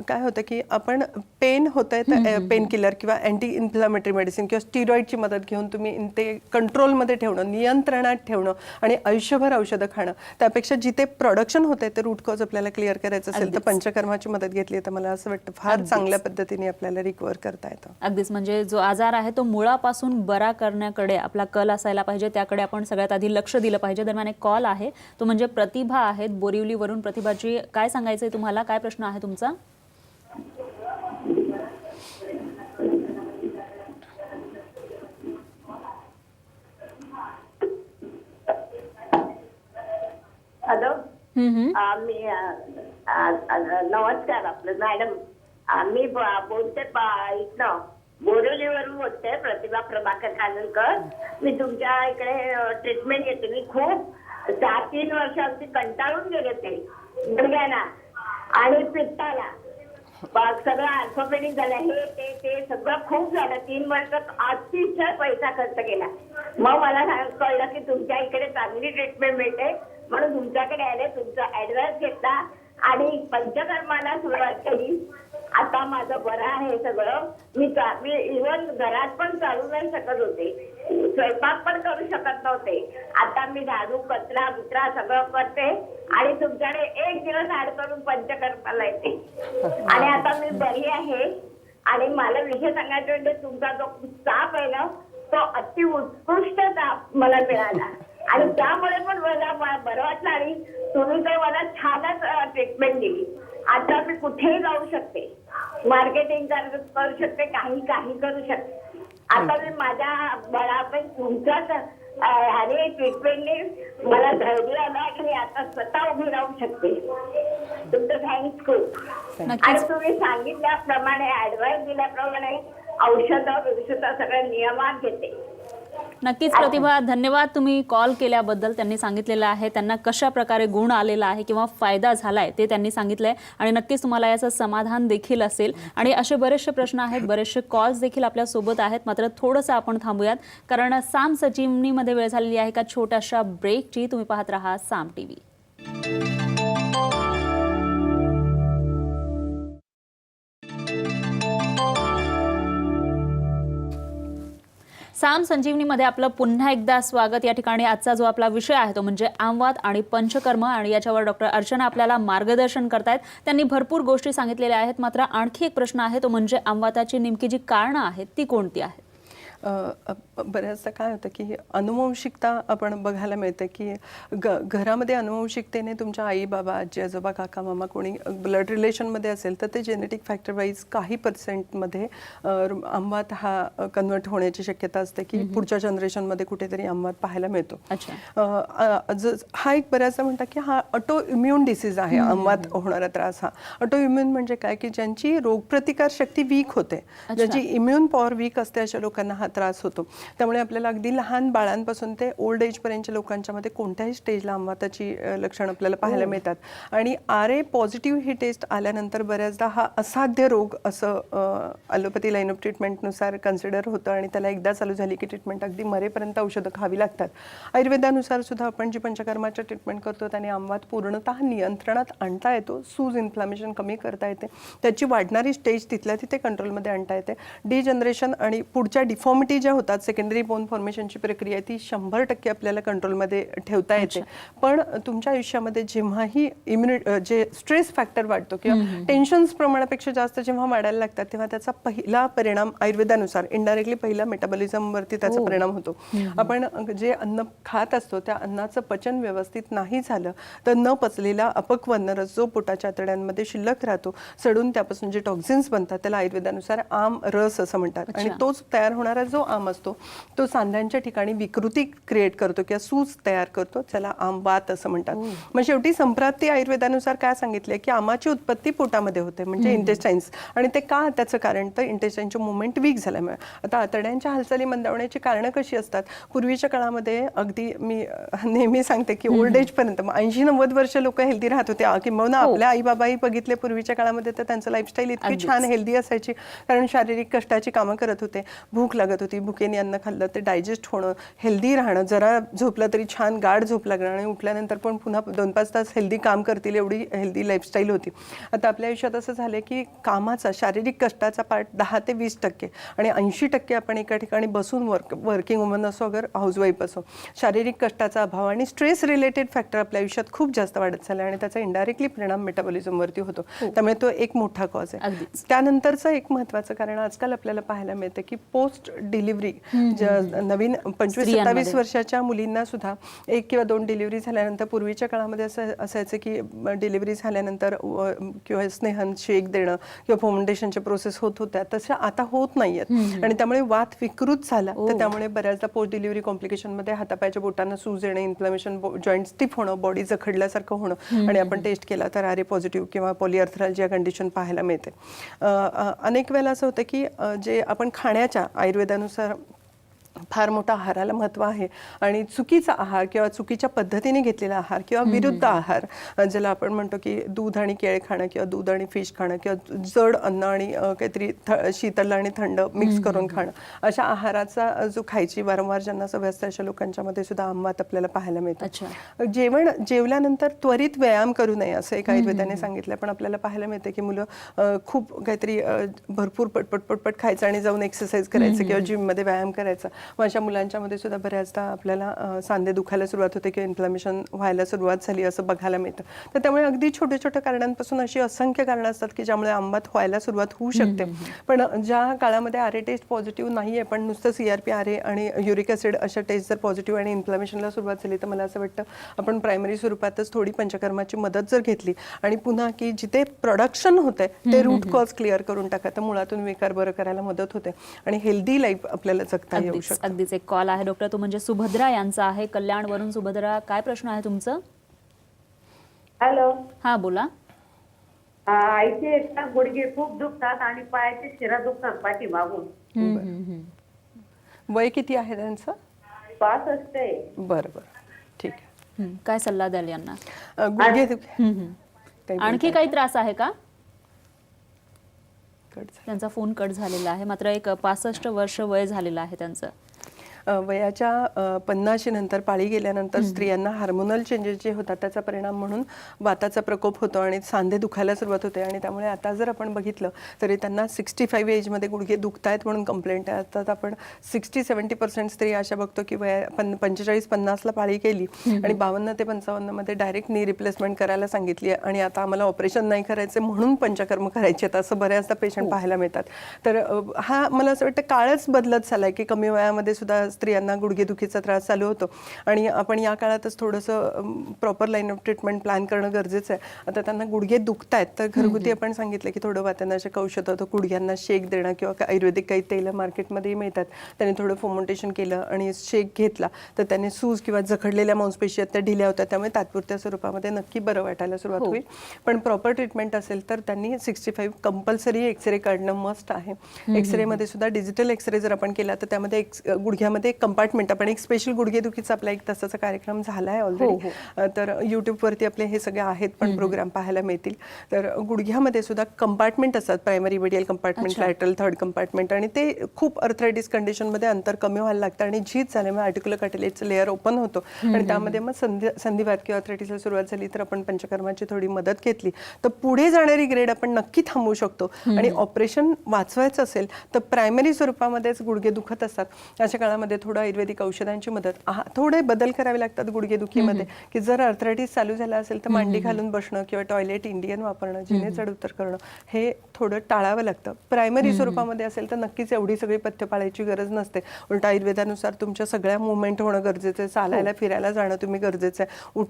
काय होतं की आपण पेन होतंय तर पेन किलर किंवा अँटी इन्फ्लामेटरी मेडिसिन किंवा स्टिरॉइडची मदत घेऊन तुम्ही ते कंट्रोलमध्ये ठेवणं, नियंत्रणात ठेवणं आणि आयुष्यभर औषधं खाणं, त्यापेक्षा जिथे प्रोडक्शन होतंय ते रूट कॉज आपल्याला क्लिअर करायचं असेल तर पंचकर्माची मदत घेतली तर मला असं वाटतं फार चांगल्या पद्धतीने आपल्याला रिकव्हर करता येतं. अगदीच, म्हणजे जो आजार आहे तो मुळापासून बरा करण्याकडे आपला कल असायला पाहिजे, त्याकडे आपण सगळ्यात आधी लक्ष दिलं पाहिजे. दरम्यान एक कॉल आहे, तो म्हणजे प्रतिभा आहेत बोरिवलीवरून. प्रतिभाजी, काय सांगायचंय तुम्हाला, काय प्रश्न आहे तुमचा? हॅलो. मी नमस्कार आपलं मॅडम. मी बोलते इथनं बोरिवलीवरून बोलते, प्रतिभा प्रभाकर खानोलकर. मी तुमच्या इकडे ट्रीटमेंट घेते. मी खूप 3 वर्ष अगदी कंटाळून गेले ते गुडघ्याला आणि पित्ताला. सगळं ऑर्थोपेडिक झालं, हे ते सगळं खूप झालं. 3 वर्षात अतिशय पैसा खर्च केला. मग मला कळलं की तुमच्या इकडे चांगली ट्रीटमेंट मिळते, म्हणून तुमच्याकडे आले, तुमचा ऍडवाइस घेतला आणि पंचकर्माला सुरुवात केली. आता माझं बरं आहे सगळं. मी इव्हन घरात पण चालू नाही शकत होते, स्वयंपाक पण करू शकत नव्हते. आता मी झाडू, कचरा बिचरा सगळं करते आणि तुमच्याकडे 1 दिवस ऍड करून पंचकर्माला येते आणि आता मी बरी आहे. आणि मला विषय सांगायचं म्हणजे तुमचा जो ताप आहे ना, तो अति उत्कृष्ट ताप मला मिळाला आणि त्यामुळे पण मला बरं वाटलं आणि तुम्ही तर मला छानच ट्रीटमेंट दिली. आता मी कुठेही जाऊ शकते, मार्केटिंग करू शकते, काही करू शकते. आता मी माझ्या बळापण तुमच्याच ह्याने ट्रीटमेंटने मला धैर्य आलं की आता स्वतः उभी राहू शकते. तुमचं थँक्स खूप. आणि तुम्ही सांगितल्याप्रमाणे, ऍडवाइस दिल्याप्रमाणे औषधं सगळं नियमात घेते. नक्कीच प्रतिभा, धन्यवाद तुम्ही कॉल केल्याबद्दल. त्यांनी सांगितलेलं आहे त्यांना कशा प्रकारे गुण आलेला आहे किंवा फायदा झालाय ते त्यांनी सांगितलंय आणि नक्कीच तुम्हाला याचं समाधान देखील असेल. आणि असे बरेचसे प्रश्न आहेत, बरेचसे कॉल्स देखील आपल्या सोबत आहेत. मात्र थोडंसं आपण थांबूयात, कारण साम संजीवनीमध्ये वेळ झालेली आहे एका छोट्याशा ब्रेकची. तुम्ही पाहत राहा साम टीव्ही. साम संजीवनीमध्ये आपलं पुन्हा एकदा स्वागत. या ठिकाणी आजचा जो आपला विषय आहे तो म्हणजे आमवात आणि पंचकर्म, आणि याच्यावर डॉक्टर अर्चना आपल्याला मार्गदर्शन करतायत. त्यांनी भरपूर गोष्टी सांगितलेल्या आहेत. मात्र आणखी एक प्रश्न आहे, तो म्हणजे आमवाताची नेमकी जी कारणं आहेत ती कोणती आहेत? बऱ्याचदा काय होतं की अनुवंशिकता आपण बघायला मिळते की घरामध्ये अनुवंशिकतेने तुमच्या आई बाबा, आजी आजोबा, काका मामा कोणी ब्लड रिलेशनमध्ये असेल तर ते जेनेटिक फॅक्टर वाईज काही पर्सेंटमध्ये आमवात हा कन्वर्ट होण्याची शक्यता असते की पुढच्या जनरेशनमध्ये कुठेतरी आमवात पाहायला मिळतो. हा एक बऱ्याचदा म्हणतात की हा ऑटो इम्युन डिसीज आहे. आमवात होणारा त्रास हा ऑटो इम्युन म्हणजे काय की ज्यांची रोगप्रतिकार शक्ती वीक होते, ज्यांची इम्युन पॉवर वीक असते, अशा लोकांना हा त्रास होतो. त्यामुळे आपल्याला अगदी लहान बाळांपासून ते ओल्ड एज पर्यंतच्या लोकांच्या मध्ये कोणत्याही स्टेजला आमवाताची लक्षणं आपल्याला पाहायला मिळतात. आणि RA पॉझिटिव्ह ही टेस्ट आल्यानंतर बऱ्याचदा हा असाध्य रोग असं ॲलोपॅथी लाईन ऑफ ट्रीटमेंटनुसार कन्सिडर होतं आणि त्याला एकदा चालू झाली की ट्रीटमेंट अगदी मरेपर्यंत औषधं खावी लागतात. आयुर्वेदानुसार सुद्धा आपण जी पंचकर्माच्या ट्रीटमेंट करतो त्याने आमवात पूर्णतः नियंत्रणात आणता येतो. सूज इन्फ्लामेशन कमी करता येते, त्याची वाढणारी स्टेज तिथल्या तिथे कंट्रोलमध्ये आणता येते. डिजनरेशन आणि पुढच्या डिफॉर्मिटी ज्या होतात, सेकंडरी बोन फॉर्मेशनची प्रक्रिया ती 100% आपल्याला कंट्रोलमध्ये ठेवता येते. पण तुमच्या आयुष्यामध्ये जेव्हाही जे स्ट्रेस फॅक्टर वाढतो किंवा टेन्शन्स प्रमाणापेक्षा जास्त जेव्हा वाढायला लागतात तेव्हा त्याचा पहिला परिणाम आयुर्वेदानुसार इनडायरेक्टली पहिला मेटाबॉलिझमवरती त्याचा परिणाम होतो. आपण जे अन्न खात असतो त्या अन्नाचं पचन व्यवस्थित नाही झालं तर न पचलेला अपक्व रस जो पोटाच्या आतड्यांमध्ये शिल्लक राहतो, सडून त्यापासून जे टॉक्झिन्स बनतात त्याला आयुर्वेदानुसार आम रस असं म्हणतात. आणि तोच तयार होणारा जो आम असतो तो सांध्यांच्या ठिकाणी विकृती क्रिएट करतो किंवा सूज तयार करतो, त्याला आमवात असं म्हणतात. मग शेवटी संप्राप्ती आयुर्वेदानुसार काय सांगितलंय की आमाची उत्पत्ती पोटामध्ये होते, म्हणजे इंटेस्टाईन्स. आणि ते का, त्याचं कारण तर इंटेस्टाईनचे मुवमेंट वीक झाल्यामुळे. आता आतड्यांच्या हालचाली मंदावण्याची कारणं कशी असतात? पूर्वीच्या काळामध्ये अगदी मी नेहमी सांगते की ओल्ड एज पर्यंत 80-90 वर्ष लोक हेल्दी राहत होते. किंवा आपल्या आई बाबाही बघितले पूर्वीच्या काळामध्ये तर त्यांचं लाईफस्टाईल इतकी छान हेल्दी असायची, कारण शारीरिक कष्टाची कामं करत होते, भूक लागत लागत होती, भुकेने अन्न खाल्लं ते डायजेस्ट होणं, हेल्दी राहणं, जरा झोपलं तरी छान गाढ झोप लागणं आणि उठल्यानंतर पण पुन्हा 2-5 तास हेल्दी काम करतील एवढी हेल्दी लाईफस्टाईल होती. आता आपल्या आयुष्यात असं झालं की कामाचा शारीरिक कष्टाचा पार्ट 10 ते 20% आणि 80% आपण एका ठिकाणी बसून वर्किंग वुमन असो अगर हाऊसवाईफ असो, शारीरिक कष्टाचा अभाव आणि स्ट्रेस रिलेटेड फॅक्टर आपल्या आयुष्यात खूप जास्त वाढत चालला आणि त्याचा इनडायरेक्टली परिणाम मेटाबॉलिझमवरती होतो. त्यामुळे तो एक मोठा कॉज आहे. अगदीच. त्यानंतरचं एक महत्त्वाचं कारण आजकाल आपल्याला पाहायला मिळतं की पोस्ट डिलिव्हरी नवीन 25-27 वर्षाच्या मुलींना सुद्धा 1 किंवा 2 डिलिव्हरी झाल्यानंतर, पूर्वीच्या काळामध्ये असं असायचं की डिलिव्हरी झाल्यानंतर किंवा स्नेहन शेक देणं किंवा फर्मेंटेशनच्या प्रोसेस होत होत्या, तशा आता होत नाहीयेत आणि त्यामुळे वात विकृत झाला. तर त्यामुळे बऱ्याचदा पोस्ट डिलिव्हरी कॉम्प्लिकेशनमध्ये हातापायच्या बोटांना सूज येणे, इन्फ्लॅमेशन, जॉईंट स्टिफ होणं, बॉडी जखडल्यासारखं होणं आणि आपण टेस्ट केला तर आरे पॉझिटिव्ह किंवा पॉलिआर्थराल्जिया कंडिशन पाहायला मिळते. अनेक वेळेला असं होतं की जे आपण खाण्याच्या आयुर्वेदानुसार फार मोठा आहाराला महत्त्व आहे आणि चुकीचा आहार किंवा चुकीच्या पद्धतीने घेतलेला आहार किंवा विरुद्ध आहार, ज्याला आपण म्हणतो की दूध आणि केळे खाणं किंवा दूध आणि फिश खाणं किंवा जड अन्न आणि काहीतरी शीतल आणि थंड मिक्स करून खाणं, अशा आहाराचा जो खायची वारंवार ज्यांना सवय असते अशा लोकांच्यामध्ये सुद्धा आंबात आपल्याला पाहायला मिळतं. जेवल्यानंतर त्वरित व्यायाम करू नये असं एक आयुर्वेदाने सांगितलं, पण आपल्याला पाहायला मिळते की मुलं खूप काहीतरी भरपूर पटपट खायचं आणि जाऊन एक्सरसाइज करायचं किंवा जिममध्ये व्यायाम करायचा. अशा मुलांच्यामध्ये सुद्धा बऱ्याचदा आपल्याला सांधे दुखायला सुरुवात होते किंवा इन्फ्लॅमेशन व्हायला सुरुवात झाली असं बघायला मिळतं. तर त्यामुळे अगदी छोट्या छोट्या कारणांपासून अशी असंख्य कारणं असतात की ज्यामुळे आंबात व्हायला सुरुवात होऊ शकते. पण ज्या काळामध्ये आरे टेस्ट पॉझिटिव्ह नाही आहे, पण नुसतं CRP, आरे आणि युरिक ॲसिड अशा टेस्ट जर पॉझिटिव्ह आणि इन्फ्लॅमेशनला सुरुवात झाली, तर मला असं वाटतं आपण प्रायमरी स्वरूपातच थोडी पंचकर्माची मदत जर घेतली आणि पुन्हा की जिथे प्रोडक्शन होतंय ते रूट कॉज क्लिअर करून टाका, तर मुळातून विकार बरं करायला मदत होते आणि हेल्दी लाईफ आपल्याला जगता येऊ शकते. अगदीच. एक कॉल आहे डॉक्टर, तो म्हणजे सुभद्रा यांचा आहे, कल्याणवरून. सुभद्रा, काय प्रश्न आहे तुमचं? हॅलो. हा, बोला. आईचे एकटा गुडघे खूप दुखतात आणि पायाचे शिरा दुखतात पाठीमागून. वय किती आहे त्यांचं? 65 आहे. बरं, ठीक आहे. काय सल्ला द्याल यांना? गुडघे आणखी काही त्रास आहे का? कट झाला. त्यांचा फोन कट झालेला आहे, मात्र एक 65 वर्ष वय झालेलं आहे त्यांचं. वयाच्या 50 नंतर पाळी गेल्यानंतर स्त्रियांना हार्मोनल चेंजेस जे होतात त्याचा परिणाम म्हणून वाताचा प्रकोप होतो आणि सांधे दुखायला सुरुवात होते आणि त्यामुळे आता जर आपण बघितलं तरी त्यांना 65 एजमध्ये गुडघे दुखतायत म्हणून कंप्लेंट आहे. आता आपण 60-70% स्त्री अशा बघतो की 45-50ला पाळी केली आणि 52 ते 55 मध्ये डायरेक्ट नी रिप्लेसमेंट करायला सांगितली आहे आणि आता आम्हाला ऑपरेशन नाही करायचे म्हणून पंचकर्म करायचे आहेत असं बऱ्याचदा पेशंट पाहायला मिळतात. तर हा मला असं वाटतं काळच बदलत चाललाय की कमी वयामध्ये सुद्धा स्त्रियांना गुडघेदुखीचा त्रास चालू होतो आणि आपण या काळातच थोडंसं proper line of treatment plan करणं गरजेचं आहे. आता त्यांना गुडघे दुखतायत तर घरगुती आपण सांगितलं की थोडं वातनाशक औषध होतं, गुडघ्यांना शेक देणं किंवा आयुर्वेदिक काही तेल मार्केटमध्ये मिळतात, त्याने थोडं फर्मेंटेशन केलं आणि शेक घेतला तर त्याने सूज किंवा जखडलेल्या मांसपेशी आहेत त्या ढिल्या होत्या, त्यामुळे तात्पुरत्या स्वरूपामध्ये नक्की बरं वाटायला सुरुवात होईल. पण प्रॉपर ट्रीटमेंट असेल तर त्यांनी 65 कंपल्सरी एक्सरे काढणं मस्ट आहे. एक्सरेमध्ये सुद्धा डिजिटल एक्सरे जर आपण केला तर त्यामध्ये गुडघ्यामध्ये एक कंपार्टमेंट, आपण एक स्पेशल गुडघेदुखीचा आपला 1 तासाचा कार्यक्रम झाला आहे ऑलरेडी, तर यूट्यूबवरती आपले हे सगळे आहेत पण प्रोग्राम पाहायला मिळतील. तर गुडघ्यामध्ये सुद्धा कंपार्टमेंट असतात, primary medial compartment, lateral third compartment, आणि ते खूप अर्थरायटिस कंडिशनमध्ये अंतर कमी व्हायला लागतं आणि झीज झाल्यामुळे आर्टिक्युलर कार्टिलेजचं लेअर ओपन होतो आणि त्यामध्ये मग संधिवात किंवा अर्थरायटिसला सुरुवात झाली तर आपण पंचकर्माची थोडी मदत घेतली तर पुढे जाणारी ग्रेड आपण नक्की थांबवू शकतो. आणि ऑपरेशन वाचवायचं असेल तर प्रायमरी स्वरूपामध्येच गुडघे दुखत असतात, अशा काळामध्ये थोडं आयुर्वेदिक औषधांची मदत, थोडे बदल करावे लागतात गुडघेदुखीमध्ये की जर अर्थरायटिस चालू झाला असेल तर मांडी घालून बसणं किंवा टॉयलेट इंडियन वापरणं, जिने चढ उतर करणं हे थोडं टाळावं लागतं. प्रायमरी स्वरूपामध्ये असेल तर नक्कीच एवढी सगळी पथ्य पाळायची गरज नसते. उलट आयुर्वेदानुसार तुमच्या सगळ्या मुवमेंट होणं गरजेचं आहे, चालायला फिरायला जाणं तुम्ही गरजेचं आहे,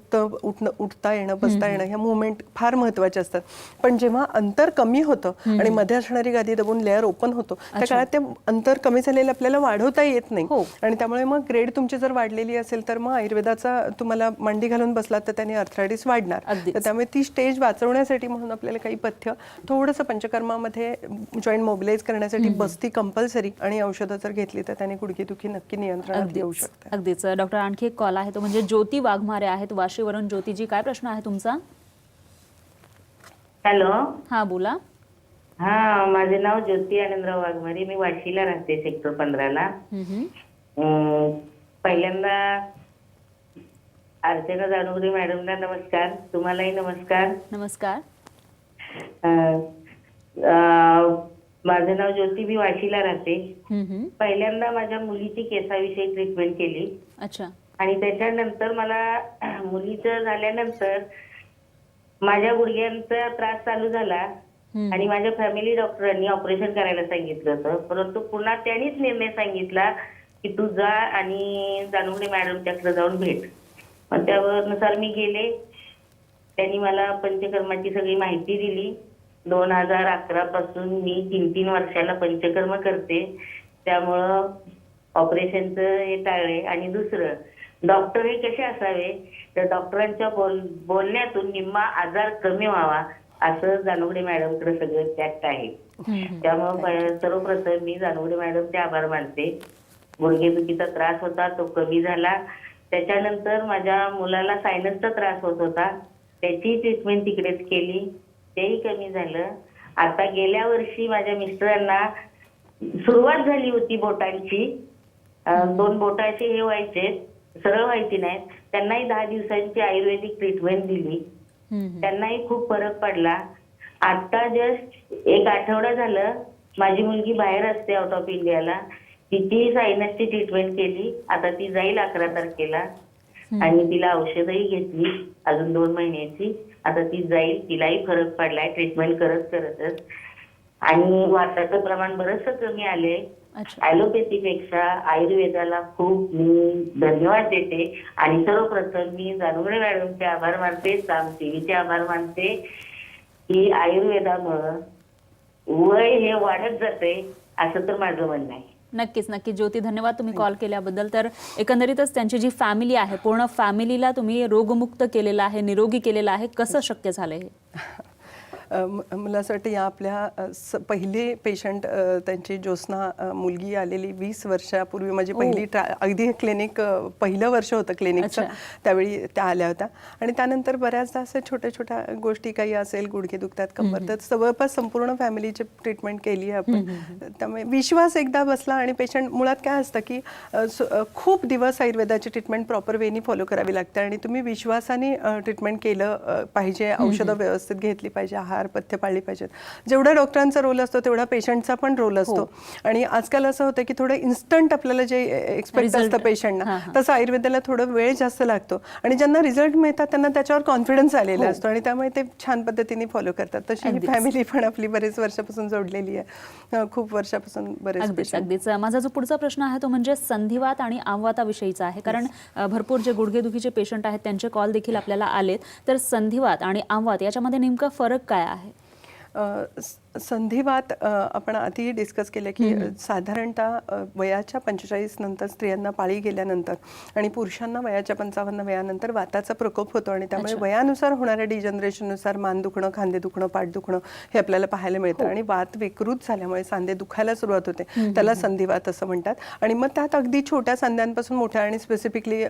उठता येणं, बसता येणं, ह्या मुवमेंट फार महत्वाच्या असतात. पण जेव्हा अंतर कमी होतं आणि मध्ये असणारी गादी दबून लेअर ओपन होतो त्या काळात ते अंतर कमी झालेलं आपल्याला वाढवता येत नाही आणि त्यामुळे मग ग्रेड तुमची जर वाढलेली असेल तर मग आयुर्वेदाचा तुम्हाला मांडी घालून बसलात तर त्याने अर्थरायटिस वाढणार. तर त्यामुळे ती स्टेज वाचवण्यासाठी म्हणून आपल्याला काही पथ्य थोडंसं पंचकर्मामध्ये जॉईंट मोबिलाइज करण्यासाठी बसती कंपल्सरी आणि औषधं जर घेतली तर त्याने गुडघेदुखी नक्की नियंत्रणात येऊ शकते. अगदीच. डॉक्टर, आणखी एक कॉल आहे, तो म्हणजे ज्योती वाघमारे आहेत वाशीवरून. ज्योतीजी, काय प्रश्न आहे तुमचा? हॅलो. हा, बोला. हा, माझे नाव ज्योती आनंदराव वाघमारे. मी वाशीला राहते, सेक्टर 15ला. पहिल्यांदा अर्चना जानोगरे मॅडमला नमस्कार. तुम्हालाही नमस्कार. नमस्कार. अं, अं, माझं नाव ज्योती, मी वाशीला राहते. पहिल्यांदा माझ्या मुलीची केसाविषयी ट्रीटमेंट केली. अच्छा. आणि त्याच्यानंतर मला मुलीचं झाल्यानंतर माझ्या गुडघ्यांचा त्रास चालू झाला आणि माझ्या फॅमिली डॉक्टरांनी ऑपरेशन करायला सांगितलं होतं. परंतु पुन्हा त्यांनीच निर्णय सांगितला की तू जा आणि जानोगरे मॅडमच्याकडे जाऊन भेट. मग त्यानुसार मी गेले. त्यांनी मला पंचकर्माची सगळी माहिती दिली. 2011 पासून मी 3 वर्षाला पंचकर्म करते. त्यामुळं ऑपरेशनचं हे टाळले. आणि दुसरं, डॉक्टर हे कसे असावे तर डॉक्टरांच्या बोलण्यातून निम्मा आजार कमी व्हावा असं जानोगरे मॅडमकडे सगळं टॅक्ट आहे. त्यामुळे सर्वप्रथम मी जानोगरे मॅडमचे आभार मानते. गुडघेदुखीचा त्रास होता तो कमी झाला. त्याच्यानंतर माझ्या मुलाला सायनसचा त्रास होत होता, त्याची ट्रीटमेंट तिकडेच केली, तेही कमी झालं. आता गेल्या वर्षी माझ्या मिस्टरांना सुरुवात झाली होती बोटांची. 2 बोटाचे हे व्हायचे, सरळ व्हायची नाहीत. त्यांनाही 10 दिवसांची आयुर्वेदिक ट्रीटमेंट दिली. त्यांनाही खूप फरक पडला. आता जस्ट 1 आठवडा झालं माझी मुलगी बाहेर असते, आउट ऑफ इंडियाला. तिची सायनसची ट्रीटमेंट केली. आता ती जाईल 11 तारखेला आणि तिला औषधही घेतली अजून 2 महिन्याची. आता ती जाईल, तिलाही फरक पडलाय ट्रीटमेंट करतच. आणि वाताचं प्रमाण बरंचसं कमी आले. ॲलोपॅथीपेक्षा आयुर्वेदाला खूप मी धन्यवाद देते. आणि सर्वप्रथम मी जानोगरे मॅडमचे आभार मानते, साम टीव्हीचे आभार मानते की आयुर्वेदामुळं वय हे वाढत जाते असं तर माझं म्हणणं आहे. नक्कीच नक्कीच ज्योती, धन्यवाद तुम्ही कॉल केल्याबद्दल. तर एकंदरीतच त्यांची जी फॅमिली आहे, पूर्ण फॅमिलीला तुम्ही रोगमुक्त केलेलं आहे, निरोगी केलेलं आहे. कसं शक्य झालंय हे? मला असं वाटतं या आपल्या पहिले पेशंट त्यांची ज्योत्स्ना मुलगी आलेली 20 वर्षापूर्वी माझी पहिली अगदी क्लिनिक पहिलं वर्ष होतं क्लिनिकचं, त्यावेळी त्या आल्या होत्या. आणि त्यानंतर बऱ्याचदा असं छोट्या छोट्या गोष्टी काही असेल, गुडघे दुखतात, कंबर, तर जवळपास संपूर्ण फॅमिलीची ट्रीटमेंट केली आहे आपण. त्यामुळे विश्वास एकदा बसला. आणि पेशंट मुळात काय असतं की खूप दिवस आयुर्वेदाची ट्रीटमेंट प्रॉपर वेनी फॉलो करावी लागते. आणि तुम्ही विश्वासाने ट्रीटमेंट केलं पाहिजे, औषधं व्यवस्थित घेतली पाहिजे, आहार पथ्य पाळली पाहिजेत. जेवढा डॉक्टरांचा रोल असतो तेवढा पेशंटचा पण रोल असतो. आणि आजकाल असं होतं की थोडं इन्स्टंट आपल्याला जे एक्सपेक्ट असतं पेशंटना, तसं आयुर्वेदाला थोडं वेळ जास्त लागतो. आणि ज्यांना रिझल्ट मिळतात त्यांना त्याच्यावर कॉन्फिडन्स आलेला असतो आणि त्यामुळे ते छान पद्धतीने फॉलो करतात. तशी ही फॅमिली पण आपली बरेच वर्षापासून जोडलेली आहे, खूप वर्षापासून बरेच. अगदीच. माझा जो पुढचा प्रश्न आहे तो म्हणजे संधिवात आणि आमवाताविषयीचा आहे. कारण भरपूर जे गुडघेदुखीचे पेशंट आहेत त्यांचे कॉल देखील आपल्याला आलेत. तर संधिवात आणि आमवात याच्यामध्ये नेमका फरक काय आहे? संधिवात आपण आधी डिस्कस केलं की साधारणतः वयाच्या 45 नंतर स्त्रियांना पाळी गेल्यानंतर आणि पुरुषांना वयाच्या 55 वयानंतर वाताचा प्रकोप होतो. आणि त्यामुळे वयानुसार होणाऱ्या डिजनरेशननुसार मान दुखणं, खांदे दुखणं, पाठ दुखणं हे आपल्याला पाहायला मिळतं. आणि वात विकृत झाल्यामुळे सांधे दुखायला सुरुवात होते, त्याला संधिवात असं म्हणतात. आणि मग त्यात अगदी छोट्या सांध्यांपासून मोठ्या आणि स्पेसिफिकली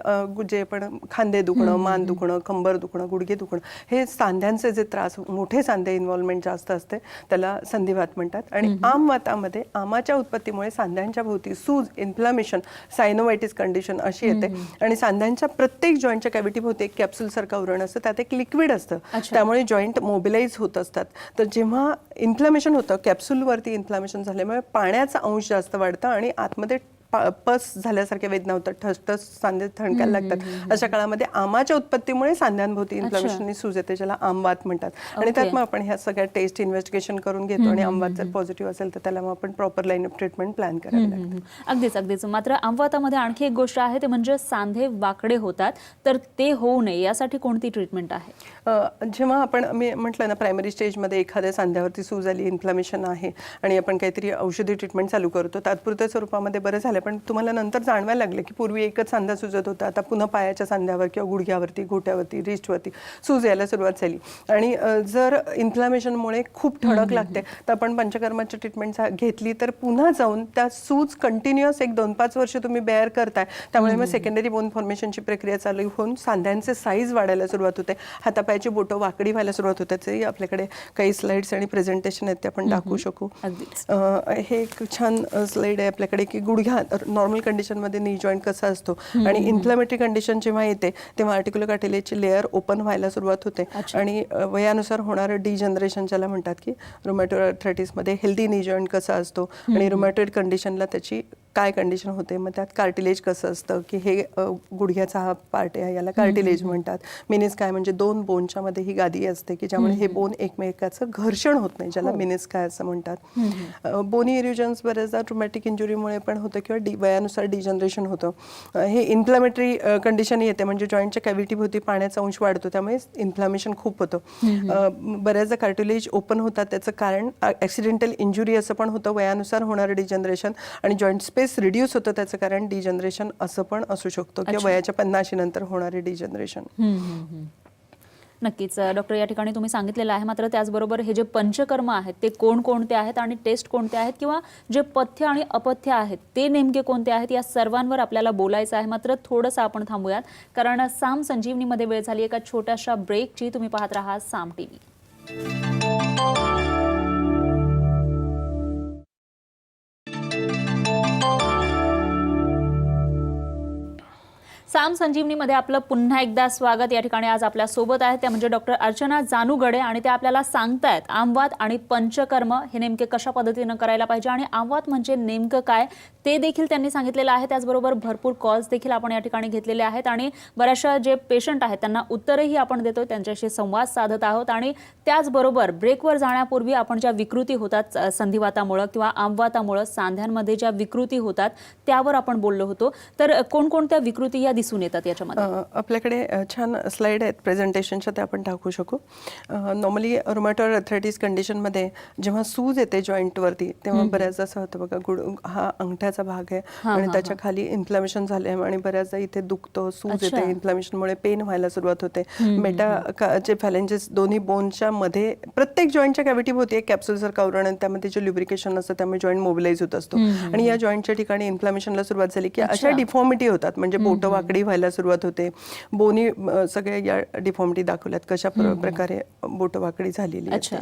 जे पण खांदे दुखणं, मान दुखणं, कंबर दुखणं, गुडघे दुखणं, हे सांध्यांचे जे त्रास, मोठे सांधे इन्व्हॉल्वमेंट जास्त असते त्याला संधिवात म्हणतात. आणि आमवातामध्ये आमाच्या उत्पत्तीमुळे सांध्यांच्या भोवती सूज, इन्फ्लामेशन, सायनोवायटिस कंडिशन अशी येते. आणि सांध्यांच्या प्रत्येक जॉईंटच्या कॅव्हिटी भोवती एक कॅप्सूल सारखं आवरण असतं, त्यात एक लिक्विड असतं, त्यामुळे जॉईंट मोबिलाइज होत असतात. तर जेव्हा इन्फ्लामेशन होतं, कॅप्सूलवरती इन्फ्लामेशन झाल्यामुळे पाण्याचा अंश जास्त वाढतं आणि आतमध्ये पस झाल्यासारख्या वेदना होतात, ठसठस, सांधे थणकायला लागतात. अशा काळामध्ये आमाच्या उत्पत्तीमुळे सांध्यांभोवती इन्फ्लामेशननी सूज येते, ज्याला आमवात म्हणतात. आणि त्यात मग आपण ह्या सगळ्या टेस्ट इन्व्हेस्टिगेशन करून घेतो आणि आमवात जर पॉझिटिव्ह असेल तर त्याला मग आपण proper line of treatment plan करावी लागते. अगदीच. मात्र आमवातामध्ये आणखी एक गोष्ट आहे, ते म्हणजे सांधे वाकडे होतात, तर ते होऊ नये यासाठी कोणती ट्रीटमेंट आहे? जेव्हा आपण, मी म्हटलं ना, प्रायमरी स्टेजमध्ये एखाद्या सांध्यावरती सूज आली, इन्फ्लामेशन आहे आणि आपण काहीतरी औषधी ट्रीटमेंट चालू करतो, तात्पुरत्या स्वरूपामध्ये बरं झालं पण तुम्हाला नंतर जाणवायला लागलं की पूर्वी एकच सांधा सुजत होता, आता पुन्हा पायाच्या सांध्यावर किंवा गुडघ्यावरती, घोट्यावरती, रिस्टवरती सूज यायला सुरुवात झाली. आणि जर इन्फ्लामेशनमुळे खूप ठणक लागते तर आपण पंचकर्माची ट्रीटमेंट घेतली तर पुन्हा जाऊन त्या सूज कंटिन्युअस 1-2-5 वर्ष तुम्ही बेअर करताय, त्यामुळे मग सेकंडरी बोन फॉर्मेशनची प्रक्रिया चालू होऊन सांध्यांचे साईज वाढायला सुरुवात होते, हातापायाची बोटं वाकडी व्हायला सुरुवात होते. त्याचे आपल्याकडे काही स्लाइड्स आणि प्रेझेंटेशन आहेत ते आपण दाखवू शकू. हे एक छान स्लाइड आहे आपल्याकडे की गुडघ्या नॉर्मल कंडिशनमध्ये नी जॉईंट कसा असतो आणि इन्फ्लेमेटरी कंडिशन जेव्हा येते तेव्हा आर्टिक्युलर कार्टिलेजची लेअर ओपन व्हायला सुरुवात होते आणि वयानुसार होणारं डिजनरेशन ज्याला म्हणतात की रुमॅटॉइड आर्थरायटिसमध्ये हेल्दी नी जॉईंट कसा असतो आणि रुमॅटॉइड कंडिशनला त्याची काय कंडिशन होते, मग त्यात कार्टिलेज कसं असतं की हे गुडघ्याचा हा पार्ट आहे याला कार्टिलेज म्हणतात. मेनिस्काय म्हणजे 2 बोनच्या मध्ये ही गादी असते की ज्यामुळे हे बोन एकमेकाचं घर्षण होत नाही, ज्याला मेनिस्काय असं म्हणतात. बोनी इरिजन्स बऱ्याचदा ट्रॉमॅटिक इंजुरीमुळे पण होतं किंवा वयानुसार डिजनरेशन होतं. हे इन्फ्लॅमेटरी कंडिशन येते म्हणजे जॉईंटच्या कॅव्हिटीभोवती पाण्याचा अंश वाढतो, त्यामुळे इन्फ्लॅमेशन खूप होतं. बऱ्याचदा कार्टिलेज ओपन होतात, त्याचं कारण ॲक्सिडेंटल इंजुरी असं पण होतं, वयानुसार होणारं डिजनरेशन, आणि जॉईंट स्पेस रिड्यूस होतं त्याचं कारण डिजनरेशन असं पण असू शकतो किंवा वयाच्या 50 नंतर होणारे डिजनरेशन. नक्कीच डॉक्टर, या ठिकाणी तुम्ही सांगितलेलं आहे. मात्र त्याचबरोबर हे जे पंचकर्म आहेत ते कोणकोणते आहेत आणि टेस्ट कोणते आहेत किंवा जे पथ्य आणि अपथ्य आहेत ते नेमके कोणते आहेत, या सर्वांवर आपल्याला बोलायचं आहे. मात्र थोडंसं आपण थांबूयात, कारण साम संजीवनीमध्ये वेळ झाली एका छोट्याशा ब्रेकची. तुम्ही पाहत राहा साम टीव्ही. साम संजीवनीमध्ये आपलं पुन्हा एकदा स्वागत. या ठिकाणी आज आपल्या सोबत आहेत त्या म्हणजे डॉक्टर अर्चना जानूगडे, आणि ते आपल्याला सांगतायत आमवात आणि पंचकर्म हे नेमके कशा पद्धतीनं करायला पाहिजे आणि आमवात म्हणजे नेमकं काय ते देखील त्यांनी सांगितलेलं आहे. त्याचबरोबर भरपूर कॉल्स देखील आपण या ठिकाणी घेतलेले आहेत आणि बऱ्याचशा जे पेशंट आहेत त्यांना उत्तरही आपण देतोय, त्यांच्याशी संवाद साधत आहोत. आणि त्याचबरोबर ब्रेकवर जाण्यापूर्वी आपण ज्या विकृती होतात संधिवातामुळे किंवा आमवातामुळे सांध्यांमध्ये ज्या विकृती होतात त्यावर आपण बोललो होतो. तर कोणकोणत्या विकृती या दिसून येतात याच्यामध्ये? आपल्याकडे छान स्लाइड आहेत प्रेझेंटेशनच्या, ते आपण टाकू शकू. नॉर्मली रुमॅटॉइड आर्थरायटिस कंडिशनमध्ये जेव्हा सूज येते जॉईंटवरती तेव्हा बऱ्याचदा असं होतं बघा, हा अंगठ्याचा भाग आहे आणि त्याच्या खाली इन्फ्लॅमेशन झालंय आणि बऱ्याचदा इथे दुखतं, सूज येते, इन्फ्लॅमेशनमुळे पेन व्हायला सुरुवात होते. मेटाचे फॅलेंजेस दोन्ही बोनच्या मध्ये प्रत्येक जॉईंटच्या कॅव्हिटीभोवती एक कॅप्सूल सारखं आवरण आणि त्यामध्ये जे ल्युब्रिकेशन असतं त्यामुळे जॉईंट मोबिलाइज होत असतो. आणि या जॉईंटच्या ठिकाणी इन्फ्लॅमेशनला सुरुवात झाली की अशा डिफॉर्मिटी होतात, म्हणजे बोटं वाकडी व्हायला सुरुवात होते. बोनी सगळ्या या डिफॉर्मिटी दाखवल्यात कशा प्रकारे बोटं वाकडी झालेली असते.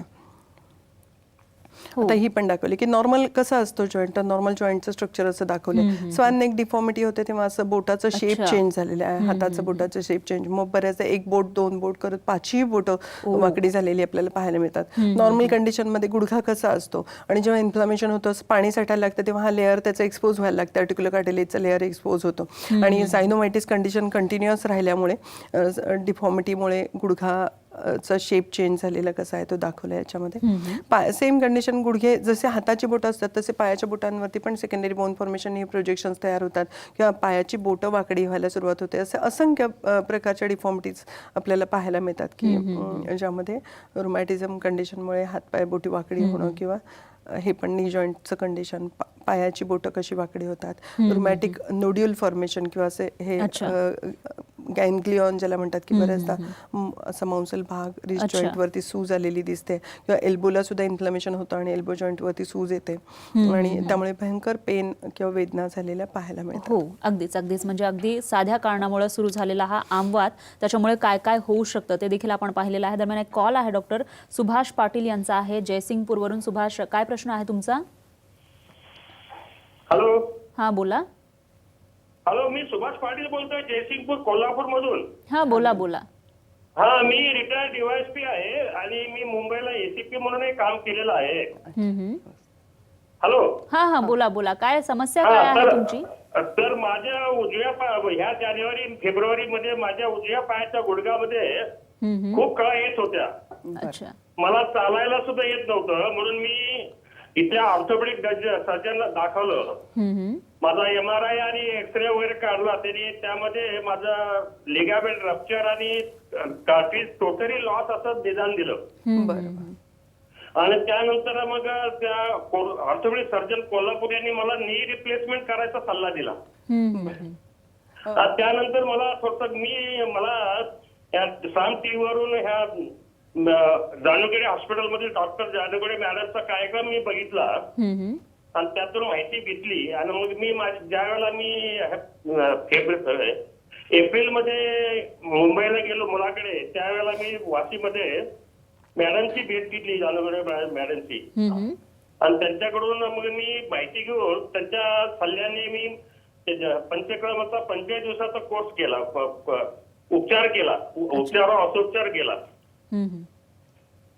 आता ही पण दाखवली की नॉर्मल कसा असतो जॉईंट, नॉर्मल जॉईंटचं स्ट्रक्चर असं दाखवलं. स्वान नेक डिफॉर्मिटी होते तेव्हा असं बोटाचं शेप चेंज झालेलं आहे, हाताचं बोटाचं शेप चेंज. मग बऱ्याचदा 1 बोट 2 बोट करत 5ही बोटं वाकडी झालेली आपल्याला पाहायला मिळतात. नॉर्मल कंडिशनमध्ये गुडघा कसा असतो आणि जेव्हा इन्फ्लॅमेशन होतं, पाणी साठायला लागतं, तेव्हा हा लेअर त्याचा एक्सपोज व्हायला लागतं, आर्टिक्युलर कार्टिलेजचा लेअर एक्सपोज होतो. आणि सायनोमायटिस कंडिशन कंटिन्युअस राहिल्यामुळे डिफॉर्मिटीमुळे गुडघा चा शेप चेंज झालेला कसा आहे तो दाखवला याच्यामध्ये. सेम कंडिशन गुडघे जसे हाताची बोटं असतात तसे पायाच्या बोटांवरती पण सेकंडरी बोन फॉर्मेशन हे प्रोजेक्शन्स तयार होतात किंवा पायाची बोटं वाकडी व्हायला सुरुवात होते. असे असंख्य प्रकारच्या डिफॉर्मिटीज आपल्याला पाहायला मिळतात की ज्यामध्ये रुमॅटिझम कंडिशनमुळे हातपाय बोटी वाकडी होणं किंवा हे पण नी जॉईंटचं कंडिशन, पायाची बोटं कशी वाकडी होतात, रुमॅटिक नोड्यूल फॉर्मेशन किंवा असे हे गॅंग्लिऑन ज्याला म्हणतात की बऱ्याचदा असं मांसल भाग रिस्ट जॉईंट वरती सूज आलेली दिसते किंवा एल्बोला सुद्धा इन्फ्लॅमेशन होतं आणि एल्बो जॉईंट वरती सूज येते आणि त्यामुळे भयंकर पेन किंवा वेदना झालेल्या पाहायला मिळतात. हो, अगदीच अगदीच. म्हणजे अगदी साध्या कारणामुळे सुरू झालेला हा आमवात, त्याच्यामुळे काय काय होऊ शकतं ते देखील आपण पाहिलेलं आहे. दरम्यान एक कॉल आहे डॉक्टर सुभाष पाटील यांचा आहे जयसिंगपूरवरून. सुभाष, काय प्रश्न आहे तुमचा? हॅलो. हा बोला. हॅलो, मी सुभाष पाटील बोलतोय जयसिंगपूर कोल्हापूर मधून. हा बोला बोला. हा, मी रिटायर्ड डीवायएसपी आहे आणि मी मुंबईला एसीपी म्हणून काम केलेलं आहे. हॅलो. हा हा बोला बोला. काय समस्या काय आहे तुमची? तर माझ्या उजव्या ह्या जानेवारी फेब्रुवारी मध्ये माझ्या उजव्या पायाच्या गुडघ्यामध्ये खूप कळा येत होत्या. अच्छा. मला चालायला सुद्धा येत नव्हतं, म्हणून मी इथल्या ऑर्थोपेडिक सर्जनला दाखवलं. माझा MRI आणि एक्सरे वगैरे काढला, त्यांनी त्यामध्ये माझा लिगामेंट रप्चर आणि कार्टिलेज टोटली लॉस असं निदान दिलं. आणि त्यानंतर मग त्या ऑर्थोपेडिक सर्जन कोल्हापूर यांनी मला नी रिप्लेसमेंट करायचा सल्ला दिला. त्यानंतर मला मला या साम टीव्ही वरून ह्या जानोगडे हॉस्पिटलमधील डॉक्टर जानोगडे मॅडमचा कार्यक्रम मी बघितला आणि त्यातून माहिती घेतली. आणि मग मी ज्या वेळेला मी एप्रिलमध्ये मुंबईला गेलो मुलाकडे, त्यावेळेला मी वाशीमध्ये मॅडमची भेट घेतली, जानोगडे मॅडमची. आणि त्यांच्याकडून मग मी माहिती घेऊन त्यांच्या सल्ल्याने मी पंचक्रमाचा 45 दिवसाचा कोर्स केला, उपचार केला, औषोपचार केला.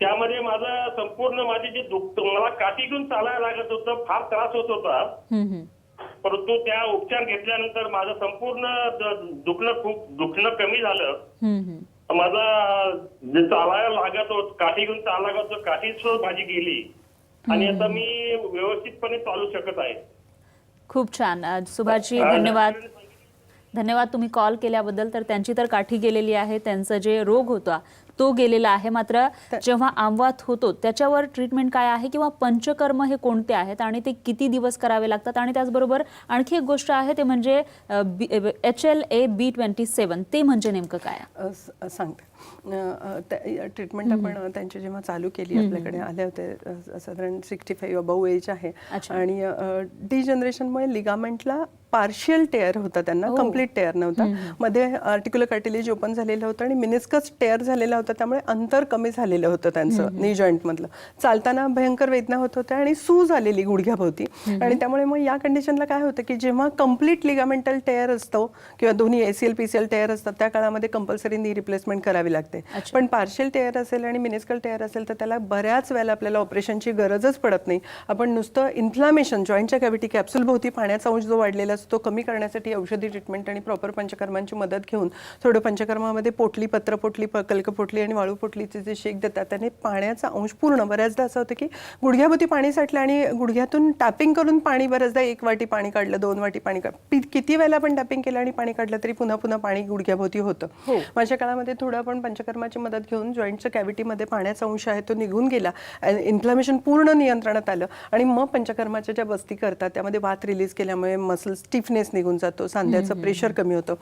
त्यामध्ये माझा संपूर्ण माझे जे मला काठी घेऊन चालायला लागत होतं, फार त्रास होत होता. परंतु त्या उपचार घेतल्यानंतर माझं संपूर्ण दुखणं कमी झालं. माझा जे चालायला लागत होत, काठी घेऊन चालायला लागत होतं, काठी सुद्धा माझी गेली आणि आता मी व्यवस्थितपणे चालू शकत आहे. खूप छान सुभाषजी, धन्यवाद तुम्ही कॉल केल्याबद्दल. तर त्यांची तर काठी गेलेली आहे, त्यांचा जे रोग होता तो गेलेला आहे. मात्र जेव्हा आमवात होतो त्याच्यावर ट्रीटमेंट काय आहे किंवा पंचकर्म हे कोणते आहेत आणि ते किती दिवस करावे लागतात, आणि त्याचबरोबर आणखी एक गोष्ट आहे ते म्हणजे HLA-B27 ते म्हणजे नेमकं काय सांगते. ट्रीटमेंट आपण त्यांची जेव्हा चालू केली, आपल्याकडे आले होते साधारण 65 अबव एज आहे. आणि डिजनरेशनमुळे लिगामेंटला पार्शियल टेअर होता, त्यांना कम्प्लीट टेअर नव्हता. मध्ये आर्टिक्युलर कार्टिलेज ओपन झालेलं होतं आणि मिनिस्कस टेअर झालेला होता, त्यामुळे अंतर कमी झालेलं होतं त्यांचं नी जॉईंट मधलं. चालताना भयंकर वेदना होत होत्या आणि सूज आलेली गुडघ्याभोवती. आणि त्यामुळे मग या कंडिशनला काय होतं की जेव्हा कम्प्लीट लिगामेंटल टेअर असतो किंवा दोन्ही ACL PCL टेअर असतात, त्या काळामध्ये कंपल्सरी नी रिप्लेसमेंट करावी लागते. पण पार्शियल टेअर असेल आणि मिनिस्कल टेअर असेल तर त्याला बऱ्याच वेळेला आपल्याला ऑपरेशनची गरजच पडत नाही. आपण नुसतं इन्फ्लामेशन, जॉईंटच्या कॅव्हिटी कॅप्सूल भोवती पाण्याचा अंश जो वाढलेला असतो तो कमी करण्यासाठी औषधी ट्रीटमेंट आणि प्रॉपर पंचकर्मांची मदत घेऊन थोडं पंचकर्मामध्ये पोटली, पत्रपोटली, कल्कपोटली आणि वाळू पोटलीचे जे शेक देतात त्याने पाण्याचा अंश पूर्ण, बऱ्याचदा असं होतं की गुडघ्याभोवती पाणी साठलं आणि गुडघ्यातून टॅपिंग करून पाणी, बऱ्याचदा 1 वाटी पाणी काढलं, 2 वाटी पाणी किती वेळेला आपण टॅपिंग केलं आणि पाणी काढलं तरी पुन्हा पुन्हा पाणी गुडघ्याभोवती होतं. माझ्या काळामध्ये थोडं आपण पंचकर्माची मदत घेऊन जॉईंटच्या कॅव्हिटीमध्ये पाण्याचा अंश आहे तो निघून गेला, इन्फ्लामेशन पूर्ण नियंत्रणात आलं. आणि मग पंचकर्माच्या ज्या बस्ती करतात त्यामध्ये वात रिलीज केल्यामुळे मसल स्टिफनेस निघून जातो, सांध्याचं प्रेशर कमी होतं.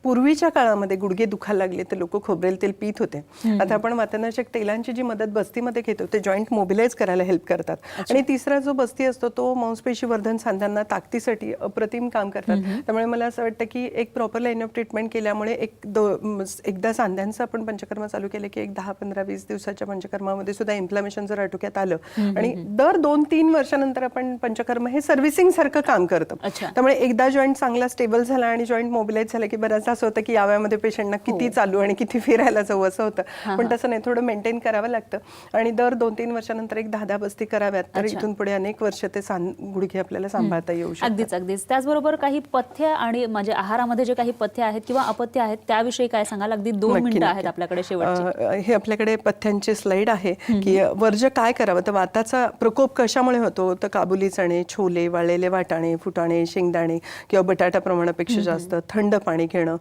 पूर्वीच्या काळामध्ये गुडघे दुखायला लागले तर लोक खोबरेल तेल पीत होते. आता आपण वातनाशक तेलांची जी मदत बस्तीमध्ये घेतो ते जॉईंट मोबिलाइज करायला हेल्प करतात. आणि तिसरा जो बस्ती असतो तो मांसपेशी वर्धन, सांध्यांना ताकदीसाठी अप्रतिम काम करतात. त्यामुळे मला असं वाटतं की एक प्रॉपर लाईन ऑफ ट्रीटमेंट केल्यामुळे एकदा सांध्यांचं आपण पंचकर्म चालू केले की 10, 15, 20 दिवसाच्या पंचकर्मामध्ये सुद्धा इन्फ्लामेशन जर आटोक्यात आलं आणि दर 2-3 वर्षानंतर आपण पंचकर्म हे सर्व्हिसिंग सारखं काम करतं. त्यामुळे एकदा जॉईंट चांगला स्टेबल झाला आणि जॉईंट मोबिलाइज झाला की बऱ्याचदा असं होतं की याव्यामध्ये पेशंटना किती चालू आणि किती फिरायला जाऊ असं होतं. पण तसं नाही, थोडं मेंटेन करावं लागतं आणि दर 2-3 वर्षानंतर एक 10-10 बस्ती कराव्यात, तर इथून पुढे अनेक वर्ष ते गुडघे आपल्याला सांभाळता येऊ शकतात. अगदीच. त्याचबरोबर काही पथ्य आणि म्हणजे आहारामध्ये जे काही पथ्य आहेत किंवा अपथ्य आहेत त्याविषयी काय सांगाल? अगदी 2 मिनिटं आहेत आपल्याकडे शेवटची. हे आपल्याकडे पथ्यांची स्लाइड आहे की वर्ज्य काय करावं. तर वाताचा प्रकोप कशामुळे होतो, तर काबुली चणे, छोले, वाळलेले वाटाणे, फुटाणे, शेंगदाणे किंवा बटाटा प्रमाणापेक्षा जास्त, थंड पाणी घेणं,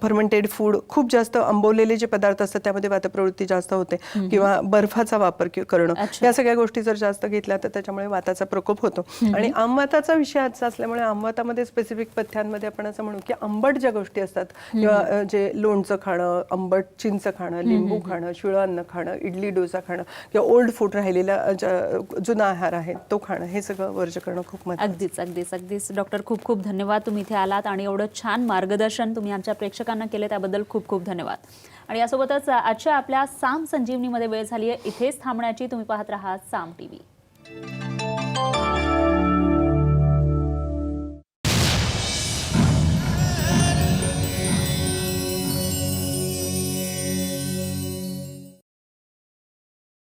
फर्मेंटेड फूड, खूप जास्त आंबवलेले जे पदार्थ असतात त्यामध्ये वातप्रवृत्ती जास्त होते, किंवा बर्फाचा वापर करणं, या सगळ्या गोष्टी जर जास्त घेतल्या तर त्याच्यामुळे वाताचा प्रकोप होतो. आणि आमवाताचा विषय आजचा असल्यामुळे आमवातामध्ये स्पेसिफिक पथ्यांमध्ये आपण असं म्हणू की आंबट ज्या गोष्टी असतात किंवा जे लोणचं खाणं, आंबट चिंच खाणं, लिंबू खाणं, शिळं अन्न खाणं, इडली डोसा खाणं किंवा ओल्ड फूड राहिलेला जुना आहार आहे तो खाणं, हे सगळं वर्ज्य करणं खूप महत्त्वाचं. अगदीच. डॉक्टर खूप खूप धन्यवाद, तुम्ही इथे आलात आणि एवढं छान मार्गदर्शन तुम्ही आमच्या प्रेक्षकांना केले त्याबद्दल खूप खूप धन्यवाद. आणि यासोबतच आजच्या आपल्या साम संजीवनीमध्ये वेळ झाली आहे इथेच थांबण्याची. तुम्ही पाहत राहा साम टीव्ही.